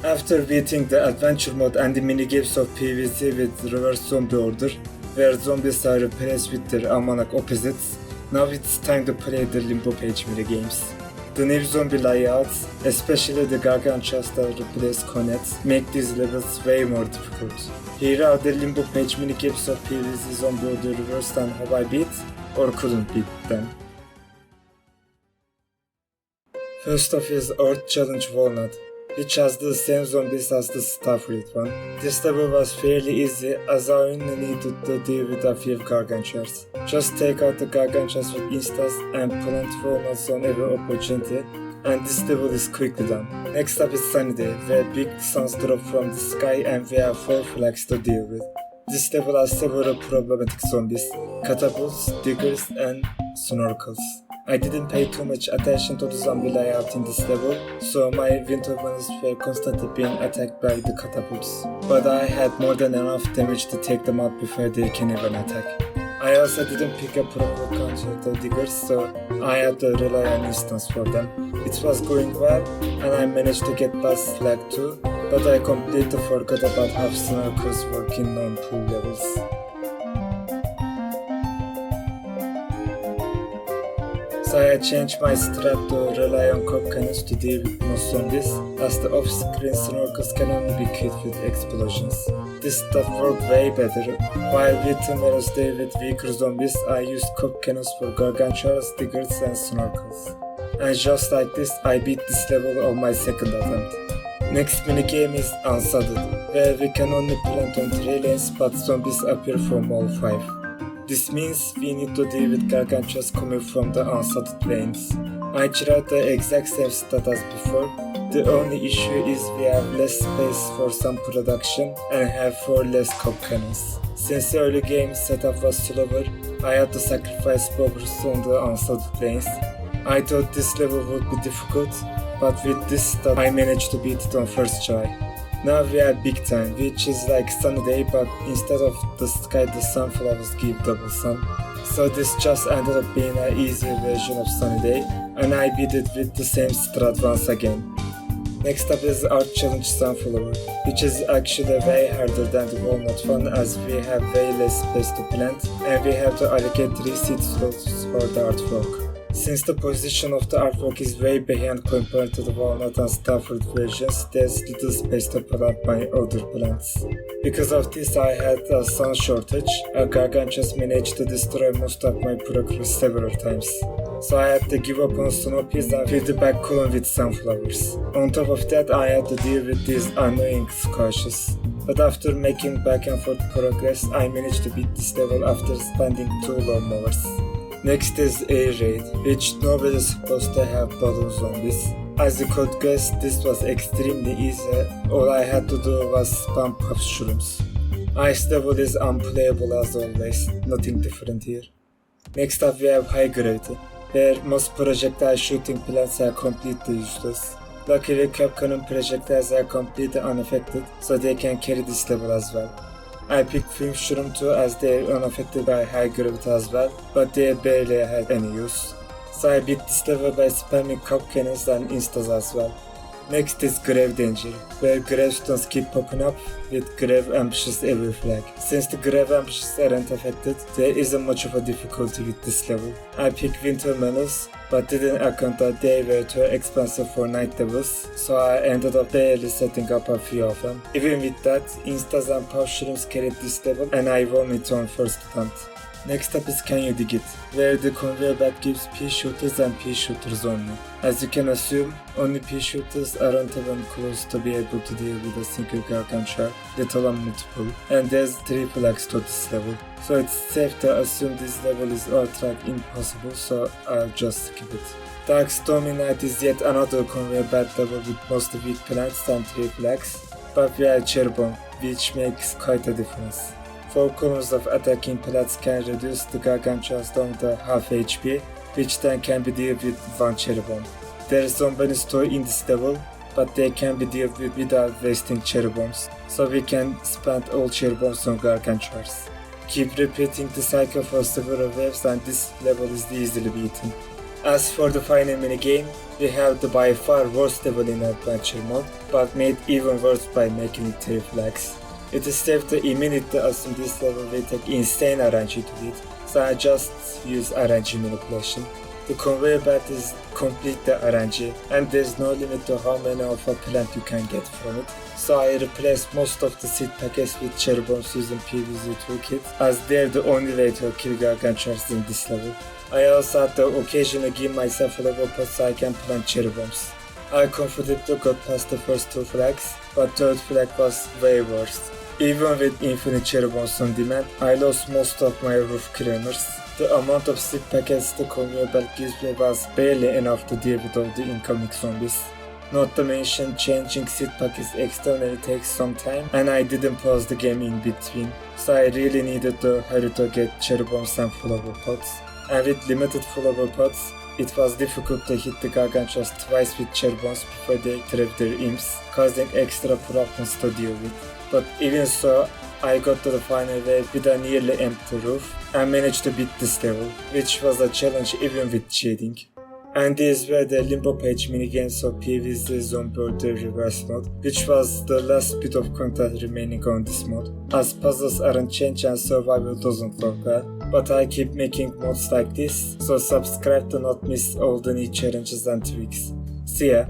After beating the adventure mode and the minigames of PvZ with Reversed Zombie Order, where zombies are replaced with their almanac opposites, now it's time to play the Limbo Page minigames. The new zombie layouts, especially the gargantuas that replace cornets, make these levels way more difficult. Here are the Limbo Page minigames of PvZ Zombie Order Reversed and how I beat or couldn't beat them. First off is Earth Challenge Walnut, which has the same zombies as the Starfleet one. This level was fairly easy as I only needed to deal with a few gargantuas. Just take out the gargantuas with instas and plant walnuts on every opportunity, and this level is quickly done. Next up is Sunny Day, where big suns drop from the sky and we have 4 flags to deal with. This level has several problematic zombies, catapults, diggers and snorkels. I didn't pay too much attention to the zombie layout in this level, so my winter bunnies were constantly being attacked by the catapults. But I had more than enough damage to take them out before they can even attack. I also didn't pick up proper counter to diggers, so I had to rely on instance for them. It was going well, and I managed to get past flag 2, but I completely forgot about half snorkels working on pool levels. So I changed my strat to rely on cop cannons to deal with most zombies, as the off-screen snorkels can only be killed with explosions. This stuff worked way better. While Vietnamese deal with weaker zombies, I used cop cannons for gargantuas, diggers and snorkels. And just like this, I beat this level on my second attempt. Next minigame is Unsodded, where we can only plant on 3 lanes but zombies appear from all 5. This means we need to deal with gargantuas coming from the unsodded lanes. I tried the exact same stat as before. The only issue is we have less space for some production and have 4 less cop cannons. Since the early game setup was slower, I had to sacrifice progress on the unsodded lanes. I thought this level would be difficult, but with this stat I managed to beat it on first try. Now we are big time, which is like Sunny Day, but instead of the sky the sunflowers give double sun. So this just ended up being an easier version of Sunny Day, and I beat it with the same strat once again. Next up is Art Challenge Sunflower, which is actually way harder than the walnut one as we have way less space to plant, and we have to allocate 3 seed slots for the artwork. Since the position of the artwork is way behind compared to the walnut and starfruit versions, there's little space to plant my other plants. Because of this I had a sun shortage, and gargantuas managed to destroy most of my progress several times. So I had to give up on snow peas and fill the back column with sunflowers. On top of that I had to deal with these annoying squashes. But after making back and forth progress, I managed to beat this level after spending 2 lawnmowers. Next is Air Raid, which nobody is supposed to have balloon zombies. As you could guess, this was extremely easy. All I had to do was spam puff shrooms. Ice level is unplayable as always, nothing different here. Next up we have High Gravity, where most projectile shooting plants are completely useless. Luckily Capcom projectiles are completely unaffected, so they can carry this level as well. I picked Film Shroom too as they are unaffected by high gravity as well, but they barely had any use. So I beat this level by spamming cop cannons and instas as well. Next is Grave Danger, where gravestones keep popping up with grave ambushes every flag. Since the grave ambushes aren't affected, there isn't much of a difficulty with this level. I picked Winter Menus, but didn't account that they were too expensive for night levels, so I ended up barely setting up a few of them. Even with that, instas and puff shrooms carried this level and I won it on first attempt. Next up is Can You Dig It, where the conveyor belt gives pea shooters and pea shooters only. As you can assume, only pea shooters aren't even close to be able to deal with a single gargantua, let alone multiple, and there's 3 flags to this level. So it's safe to assume this level is outright impossible, so I'll just skip it. Dark Stormy Night is yet another conveyor belt level with mostly weak plants and 3 flags, but we are cherubim, which makes quite a difference. 4 columns of attacking plants can reduce the gargantuas down to half HP, which then can be dealt with 1 cherry bomb. There is some bonus too in this level, but they can be dealt with without wasting cherry bombs, so we can spend all cherry bombs on gargantuas. Keep repeating the cycle for several waves and this level is easily beaten. As for the final minigame, we have the by far worst level in adventure mode, but made even worse by making it 3 flags. It is safe to immediately assume this level will take insane RNG to beat, so I just use RNG manipulation. The conveyor belt is completely RNG, and there's no limit to how many of a plant you can get from it. So I replaced most of the seed packets with cherry bombs using PvZ toolkit, as they're the only way to kill gargantuars in this level. I also had to occasionally give myself a level pot so I can plant cherry bombs. I comfortably got past the first 2 flags, but third flag was way worse. Even with infinite cherry bombs on demand, I lost most of my roof climbers. The amount of seed packets the conveyor belt gives me was barely enough to deal with all the incoming zombies. Not to mention, changing seed packets externally takes some time, and I didn't pause the game in between, so I really needed to hurry to get cherry bombs and flower pots. And with limited flower pots, it was difficult to hit the gargantuars twice with cherry bombs before they trap their imps, causing extra problems to deal with. But even so, I got to the final wave with a nearly empty roof and managed to beat this level, which was a challenge even with cheating. And these were the limbo page minigames of PvZ Zombie Order Reversed mode, which was the last bit of content remaining on this mod, as puzzles aren't changed and survival doesn't look well. But I keep making mods like this, so subscribe to not miss all the new challenges and tweaks. See ya!